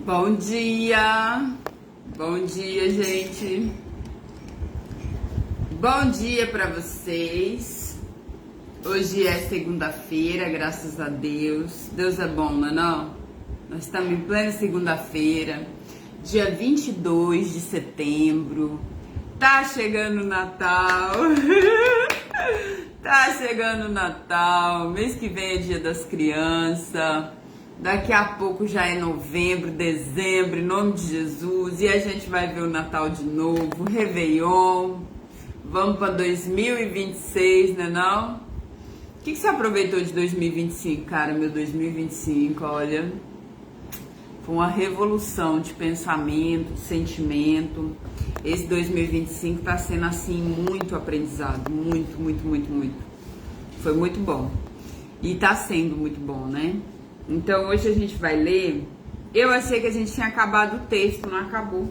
Bom dia! Bom dia, gente! Bom dia para vocês! Hoje é segunda-feira, graças a Deus. Deus é bom, não é não? Nós estamos em plena segunda-feira, dia 22 de setembro. Tá chegando o Natal! Tá chegando o Natal, mês que vem é dia das crianças. Daqui a pouco já é novembro, dezembro, em nome de Jesus. E a gente vai ver o Natal de novo, Réveillon. Vamos para 2026, né não? O que você aproveitou de 2025, cara? Meu 2025, olha, foi uma revolução de pensamento, de sentimento. Esse 2025 tá sendo assim muito aprendizado, muito. Foi muito bom. E tá sendo muito bom, né? Então hoje a gente vai ler. Eu achei que a gente tinha acabado o texto, não acabou.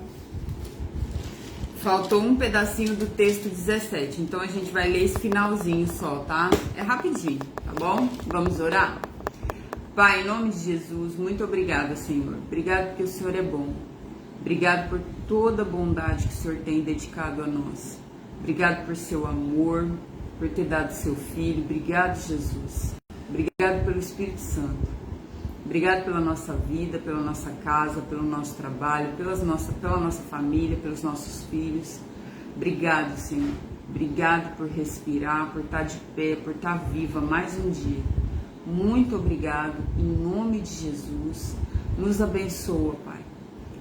Faltou um pedacinho do texto 17. Então a gente vai ler esse finalzinho só, tá? É rapidinho, tá bom? Vamos orar? Pai, em nome de Jesus, muito obrigada, Senhor. Obrigado porque o Senhor é bom. Obrigado por toda a bondade que o Senhor tem dedicado a nós. Obrigado por seu amor, por ter dado seu filho. Obrigado, Jesus. Obrigado pelo Espírito Santo. Obrigado pela nossa vida, pela nossa casa, pelo nossa trabalho, pela nossa família, pelos nossos filhos. Obrigado, Senhor. Obrigado por respirar, por estar de pé, por estar viva mais um dia. Muito obrigado, em nome de Jesus. Nos abençoa, Pai.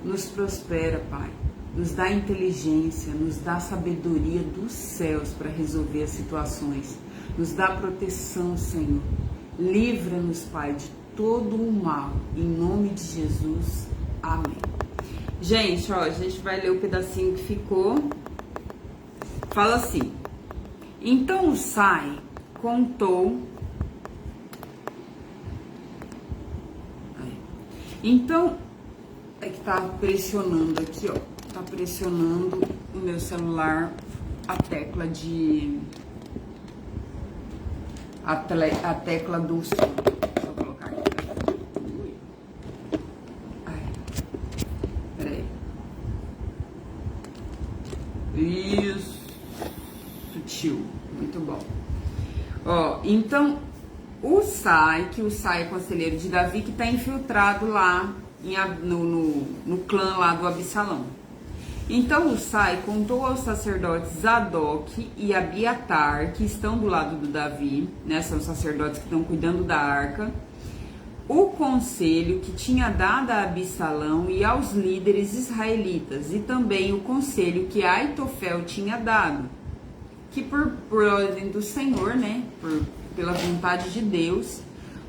Nos prospera, Pai. Nos dá inteligência, nos dá sabedoria dos céus para resolver as situações. Nos dá proteção, Senhor. Livra-nos, Pai, de todo o mal, em nome de Jesus, amém. Gente, ó, a gente vai ler o pedacinho que ficou. Fala assim: então o Sai contou. Então, é que tá pressionando aqui, ó. Tá pressionando o meu celular a tecla de. A tecla do som. Isso, sutil, muito bom. Ó, então o Sai é conselheiro de Davi, que está infiltrado lá no clã lá do Absalão. Então o Sai contou aos sacerdotes Zadok e Abiatar, que estão do lado do Davi, né? São os sacerdotes que estão cuidando da arca, o conselho que tinha dado a Absalão e aos líderes israelitas, e também o conselho que Aitofel tinha dado, que por ordem do Senhor, né, pela vontade de Deus,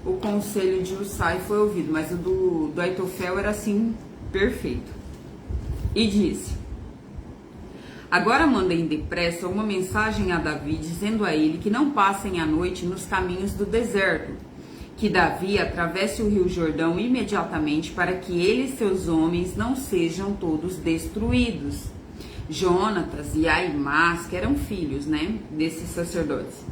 o conselho de Usai foi ouvido, mas o do Aitofel era assim, perfeito. E disse: agora mandem depressa uma mensagem a Davi, dizendo a ele que não passem a noite nos caminhos do deserto, que Davi atravesse o rio Jordão imediatamente, para que ele e seus homens não sejam todos destruídos. Jonatas e Aimás, que eram filhos, né, desses sacerdotes,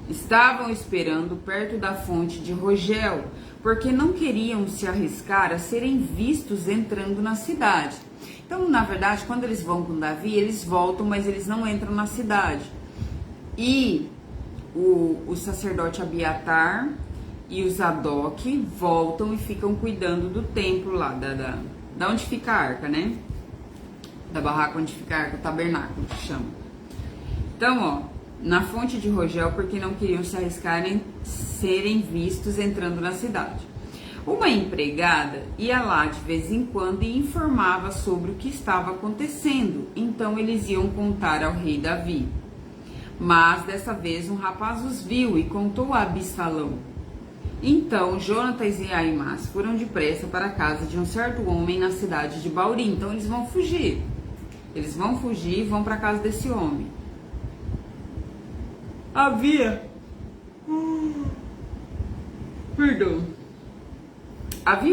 estavam esperando perto da fonte de Rogel, porque não queriam se arriscar a serem vistos entrando na cidade. Então, na verdade, quando eles vão com Davi, eles voltam, mas eles não entram na cidade. E o sacerdote Abiatar e o Zadok voltam e ficam cuidando do templo lá, da onde fica a arca, né? Da barraca onde fica a arca, o tabernáculo que chama. Então, ó, na fonte de Rogel, porque não queriam se arriscarem serem vistos entrando na cidade. Uma empregada ia lá de vez em quando e informava sobre o que estava acontecendo. Então eles iam contar ao rei Davi. Mas dessa vez um rapaz os viu e contou a Absalão. Então, Jonatas e Aimás foram depressa para a casa de um certo homem na cidade de Bauri. Então, eles vão fugir. Eles vão fugir e vão para a casa desse homem. Havia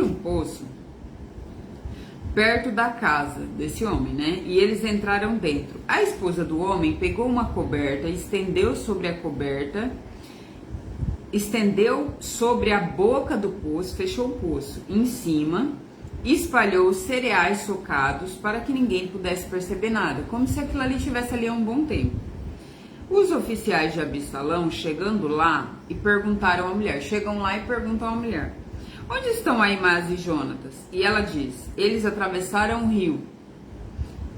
um poço perto da casa desse homem, né? E eles entraram dentro. A esposa do homem pegou uma coberta, estendeu sobre a boca do poço, fechou o poço em cima, espalhou cereais socados para que ninguém pudesse perceber nada, como se aquilo ali estivesse ali há um bom tempo. Os oficiais de Absalão, chegando lá, e perguntaram à mulher, chegam lá e perguntam à mulher, onde estão Aimás e Jonatas? E ela diz, eles atravessaram o rio.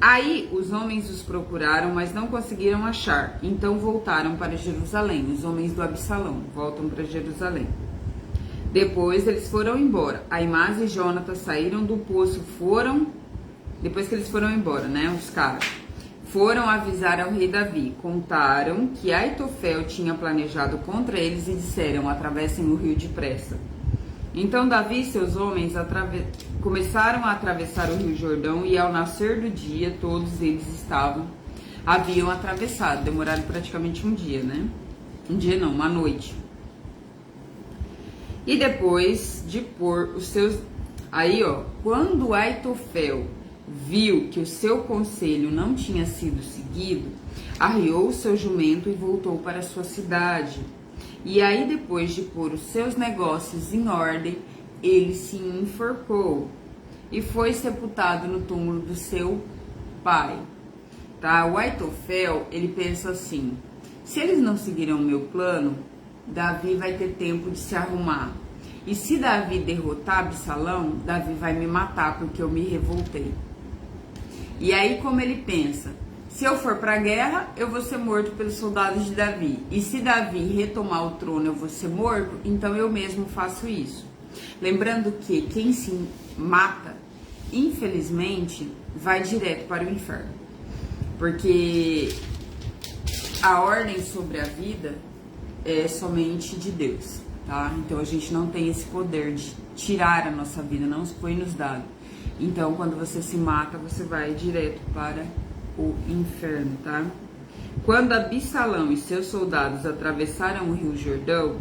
Aí os homens os procuraram, mas não conseguiram achar, então voltaram para Jerusalém. Os homens do Absalão voltam para Jerusalém. Depois eles foram embora. Aimás e Jonatas saíram do poço, depois que eles foram embora, né, os caras, foram avisar ao rei Davi. Contaram que Aitofel tinha planejado contra eles e disseram, atravessem o rio depressa. Então Davi e seus homens começaram a atravessar o rio Jordão e ao nascer do dia todos eles haviam atravessado. Demoraram praticamente um dia, né? Um dia não, uma noite. E depois de pôr os seus... Aí, ó, quando Aitofel viu que o seu conselho não tinha sido seguido, arriou o seu jumento e voltou para sua cidade. E aí, depois de pôr os seus negócios em ordem, ele se enforcou e foi sepultado no túmulo do seu pai. Tá? O Aitofel, ele pensa assim, se eles não seguiram o meu plano, Davi vai ter tempo de se arrumar. E se Davi derrotar Absalão, Davi vai me matar porque eu me revoltei. E aí, como ele pensa, se eu for para a guerra, eu vou ser morto pelos soldados de Davi. E se Davi retomar o trono, eu vou ser morto, então eu mesmo faço isso. Lembrando que quem se mata, infelizmente, vai direto para o inferno. Porque a ordem sobre a vida é somente de Deus, tá? Então a gente não tem esse poder de tirar a nossa vida, não foi nos dado. Então quando você se mata, você vai direto para o inferno, tá? Quando Absalão e seus soldados atravessaram o rio Jordão,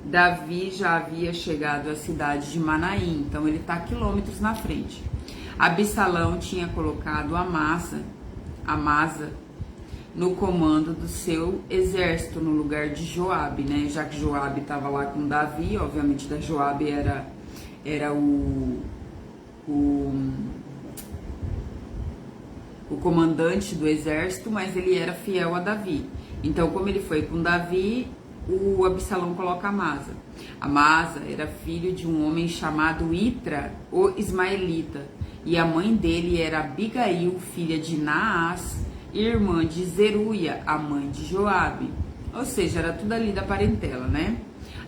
Davi já havia chegado à cidade de Manaim, então ele está quilômetros na frente. Absalão tinha colocado Amasa no comando do seu exército, no lugar de Joabe, né? Já que Joabe estava lá com Davi, obviamente da Joabe era o comandante do exército, mas ele era fiel a Davi. Então, como ele foi com Davi, o Absalão coloca Amasa. Amasa era filho de um homem chamado Itra, o ismaelita, e a mãe dele era Abigail, filha de Naás, irmã de Zeruia, a mãe de Joabe. Ou seja, era tudo ali da parentela, né?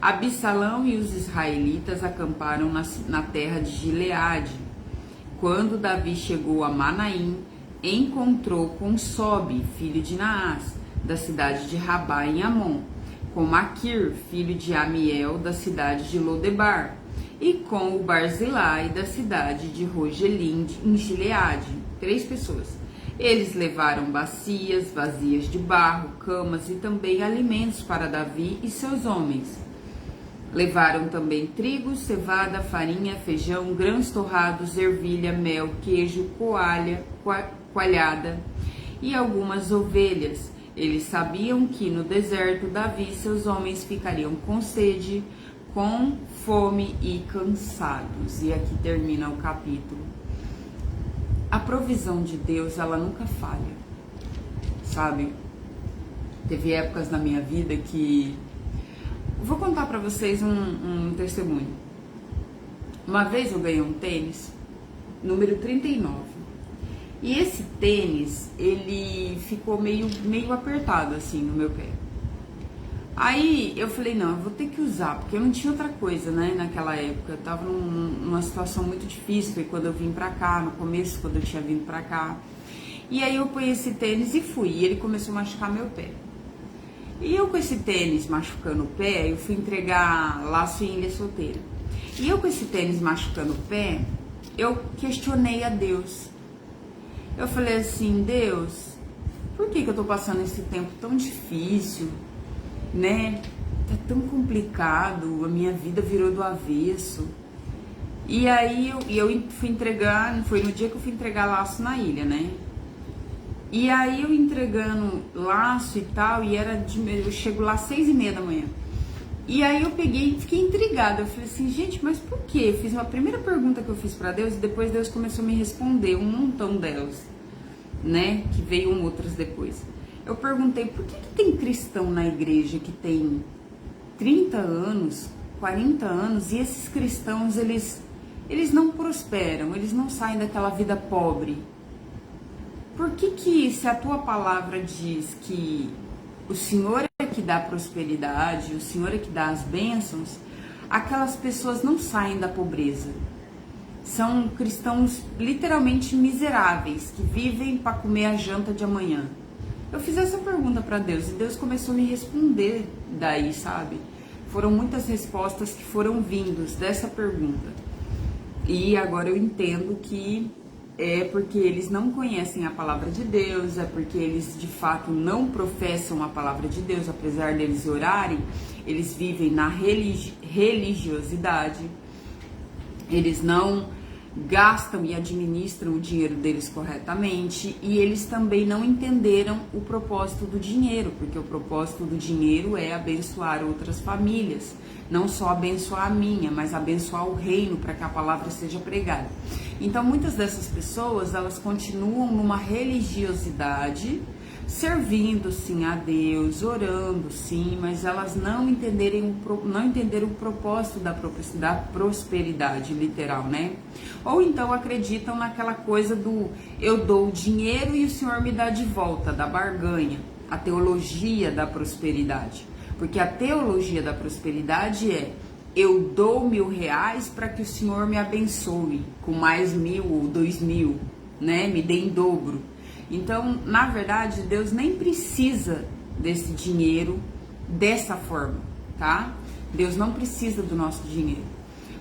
Absalão e os israelitas acamparam na terra de Gileade. Quando Davi chegou a Manaim, encontrou com Sobe, filho de Naás, da cidade de Rabá em Amon, com Maquir, filho de Amiel, da cidade de Lodebar, e com o Barzilai, da cidade de Rogelim, em Gileade. 3 pessoas. Eles levaram bacias, vasilhas de barro, camas e também alimentos para Davi e seus homens. Levaram também trigo, cevada, farinha, feijão, grãos torrados, ervilha, mel, queijo, coalhada e algumas ovelhas. Eles sabiam que no deserto Davi e seus homens ficariam com sede, com fome e cansados. E aqui termina o capítulo. A provisão de Deus, ela nunca falha, sabe? Teve épocas na minha vida que... Vou contar pra vocês um testemunho. Uma vez eu ganhei um tênis, número 39. E esse tênis, ele ficou meio apertado assim no meu pé. Aí eu falei, não, eu vou ter que usar, porque eu não tinha outra coisa, né, naquela época. Eu tava numa situação muito difícil, foi quando eu vim pra cá, no começo, quando eu tinha vindo pra cá. E aí eu pus esse tênis e fui, e ele começou a machucar meu pé. E eu com esse tênis machucando o pé, eu fui entregar laço em Ilha Solteira. E eu com esse tênis machucando o pé, eu questionei a Deus. Eu falei assim, Deus, por que eu tô passando esse tempo tão difícil, né? Tá tão complicado, a minha vida virou do avesso. E aí eu fui entregar, foi no dia que eu fui entregar laço na ilha, né? E aí eu entregando laço e tal, e eu chego lá às 6:30 da manhã. E aí eu peguei e fiquei intrigada. Eu falei assim, gente, mas por quê? Eu fiz uma primeira pergunta que eu fiz para Deus e depois Deus começou a me responder um montão delas, né? Que veio outras depois. Eu perguntei, por que tem cristão na igreja que tem 30 anos, 40 anos e esses cristãos, eles não prosperam, eles não saem daquela vida pobre? Por que se a tua palavra diz que o Senhor é que dá prosperidade, o Senhor é que dá as bênçãos, aquelas pessoas não saem da pobreza? São cristãos literalmente miseráveis, que vivem para comer a janta de amanhã. Eu fiz essa pergunta para Deus e Deus começou a me responder daí, sabe? Foram muitas respostas que foram vindas dessa pergunta. E agora eu entendo que é porque eles não conhecem a palavra de Deus, é porque eles de fato não professam a palavra de Deus, apesar deles orarem, eles vivem na religiosidade, eles não gastam e administram o dinheiro deles corretamente e eles também não entenderam o propósito do dinheiro, porque o propósito do dinheiro é abençoar outras famílias, não só abençoar a minha, mas abençoar o reino para que a palavra seja pregada. Então muitas dessas pessoas, elas continuam numa religiosidade, servindo sim a Deus, orando sim, mas elas não entenderam o propósito da prosperidade literal, né? Ou então acreditam naquela coisa do eu dou o dinheiro e o Senhor me dá de volta, da barganha, a teologia da prosperidade. Porque a teologia da prosperidade é eu dou R$1.000 para que o Senhor me abençoe com mais 1.000 ou 2.000, né? Me dê em dobro. Então, na verdade, Deus nem precisa desse dinheiro dessa forma, tá? Deus não precisa do nosso dinheiro.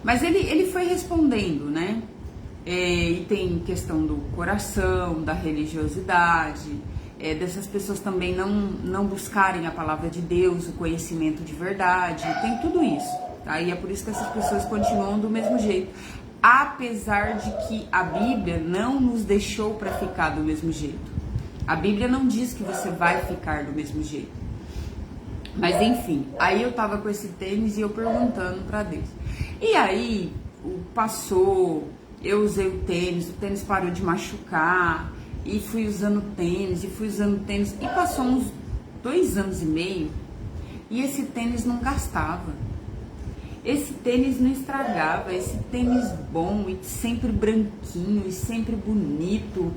Mas ele foi respondendo, né? E tem questão do coração, da religiosidade, dessas pessoas também não buscarem a palavra de Deus, o conhecimento de verdade, tem tudo isso, tá? E é por isso que essas pessoas continuam do mesmo jeito. Apesar de que a Bíblia não nos deixou para ficar do mesmo jeito. A Bíblia não diz que você vai ficar do mesmo jeito. Mas enfim, aí eu tava com esse tênis e eu perguntando para Deus. E aí passou, eu usei o tênis parou de machucar, e fui usando tênis, e passou uns 2 anos e meio, e esse tênis não gastava. Esse tênis não estragava, esse tênis bom e sempre branquinho e sempre bonito.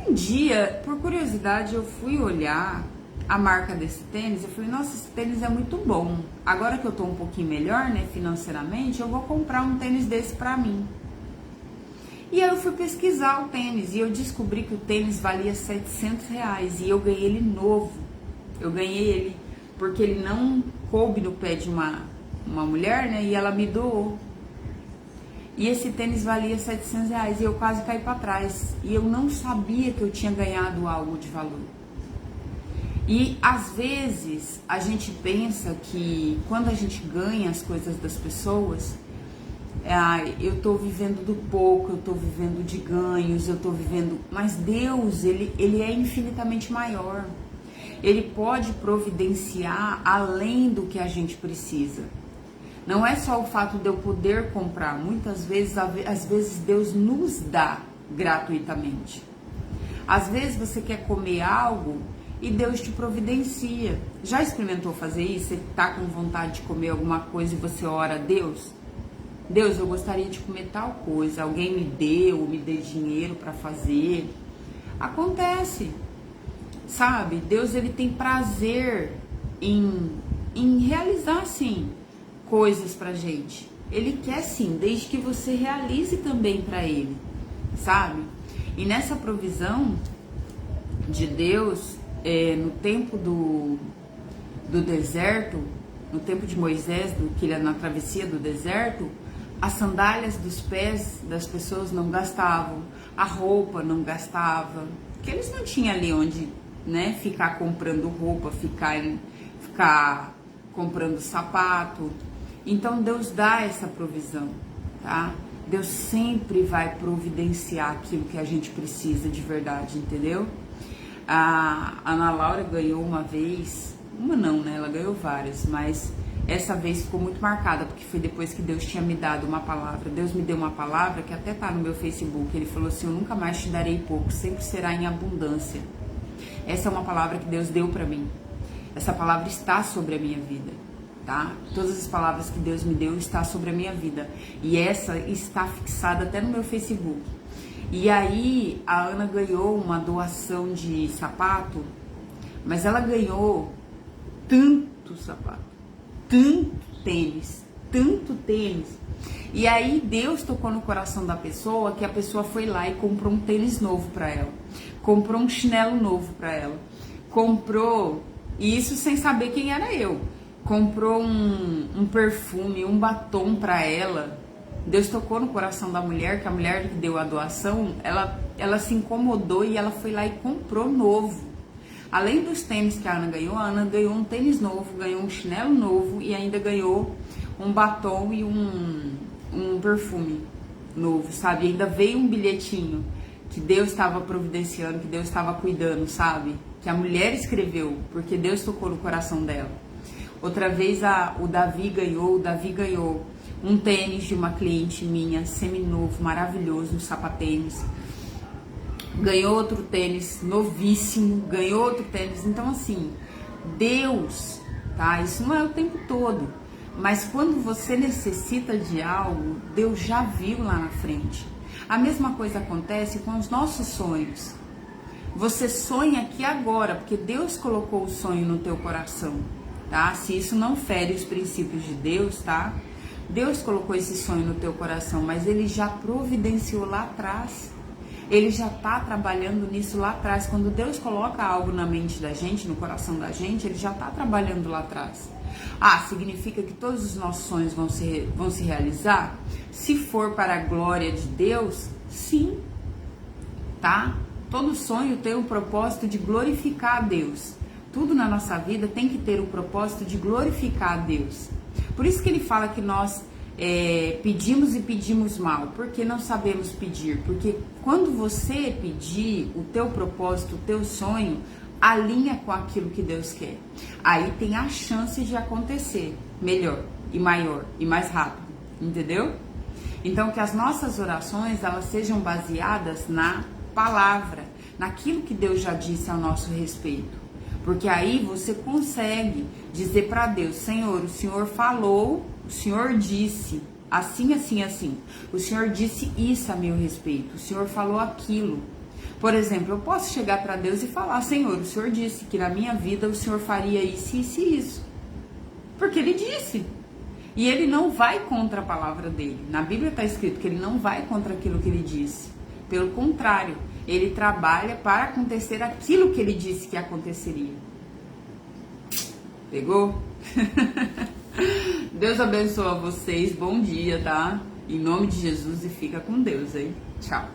Um dia, por curiosidade, eu fui olhar a marca desse tênis, eu falei, nossa, esse tênis é muito bom. Agora que eu tô um pouquinho melhor, né, financeiramente, eu vou comprar um tênis desse pra mim. E aí eu fui pesquisar o tênis e eu descobri que o tênis valia R$700 e eu ganhei ele novo. Eu ganhei ele porque ele não coube no pé de uma mulher, né, e ela me doou. E esse tênis valia R$700 e eu quase caí para trás. E eu não sabia que eu tinha ganhado algo de valor. E às vezes a gente pensa que quando a gente ganha as coisas das pessoas, eu tô vivendo do pouco, eu tô vivendo de ganhos, eu tô vivendo... Mas Deus, ele é infinitamente maior. Ele pode providenciar além do que a gente precisa. Não é só o fato de eu poder comprar. Muitas vezes, às vezes Deus nos dá gratuitamente. Às vezes você quer comer algo e Deus te providencia. Já experimentou fazer isso? Você tá com vontade de comer alguma coisa e você ora a Deus? Deus, eu gostaria de comer tal coisa. Alguém me dê dinheiro para fazer. Acontece. Sabe? Deus, ele tem prazer em realizar, sim, coisas pra gente. Ele quer sim, desde que você realize também pra ele, sabe? E nessa provisão de Deus, no tempo do deserto, no tempo de Moisés, na travessia do deserto, as sandálias dos pés das pessoas não gastavam, a roupa não gastava, porque eles não tinham ali onde, né, ficar comprando roupa, ficar comprando sapato. Então Deus dá essa provisão, tá? Deus sempre vai providenciar aquilo que a gente precisa de verdade, entendeu? A Ana Laura ganhou uma vez, uma não, né? Ela ganhou várias, mas essa vez ficou muito marcada, porque foi depois que Deus tinha me dado uma palavra. Deus me deu uma palavra que até tá no meu Facebook. Ele falou assim: eu nunca mais te darei pouco, sempre será em abundância. Essa é uma palavra que Deus deu pra mim. Essa palavra está sobre a minha vida, tá? Todas as palavras que Deus me deu está sobre a minha vida. E essa está fixada até no meu Facebook. E aí a Ana ganhou uma doação de sapato, mas ela ganhou tanto sapato, tanto tênis. E aí Deus tocou no coração da pessoa, que a pessoa foi lá e comprou um tênis novo pra ela, comprou um chinelo novo pra ela, comprou, e isso sem saber quem era eu, comprou um perfume, um batom pra ela. Deus tocou no coração da mulher, que a mulher que deu a doação, ela se incomodou e ela foi lá e comprou novo. Além dos tênis que a Ana ganhou um tênis novo, ganhou um chinelo novo e ainda ganhou um batom e um perfume novo, sabe? E ainda veio um bilhetinho que Deus estava providenciando, que Deus estava cuidando, sabe? Que a mulher escreveu, porque Deus tocou no coração dela. Outra vez o Davi ganhou um tênis de uma cliente minha, seminovo, maravilhoso, um sapatênis. Ganhou outro tênis novíssimo, ganhou outro tênis. Então assim, Deus, tá? Isso não é o tempo todo, mas quando você necessita de algo, Deus já viu lá na frente. A mesma coisa acontece com os nossos sonhos. Você sonha aqui agora, porque Deus colocou o sonho no teu coração, tá? Se isso não fere os princípios de Deus, tá? Deus colocou esse sonho no teu coração, mas Ele já providenciou lá atrás. Ele já está trabalhando nisso lá atrás. Quando Deus coloca algo na mente da gente, no coração da gente, Ele já está trabalhando lá atrás. Ah, significa que todos os nossos sonhos vão se realizar? Se for para a glória de Deus, sim, tá? Todo sonho tem o propósito de glorificar a Deus. Tudo na nossa vida tem que ter o propósito de glorificar a Deus. Por isso que Ele fala que nós pedimos e pedimos mal, porque não sabemos pedir. Porque quando você pedir o teu propósito, o teu sonho, alinha com aquilo que Deus quer. Aí tem a chance de acontecer melhor e maior e mais rápido, entendeu? Então que as nossas orações, elas sejam baseadas na palavra, naquilo que Deus já disse ao nosso respeito. Porque aí você consegue dizer para Deus: Senhor, o Senhor falou, o Senhor disse assim, assim, assim. O Senhor disse isso a meu respeito, o Senhor falou aquilo. Por exemplo, eu posso chegar para Deus e falar: Senhor, o Senhor disse que na minha vida o Senhor faria isso, isso e isso. Porque Ele disse. E Ele não vai contra a palavra dele. Na Bíblia está escrito que Ele não vai contra aquilo que Ele disse. Pelo contrário, Ele trabalha para acontecer aquilo que Ele disse que aconteceria. Pegou? Deus abençoe vocês. Bom dia, tá? Em nome de Jesus, e fica com Deus, hein? Tchau.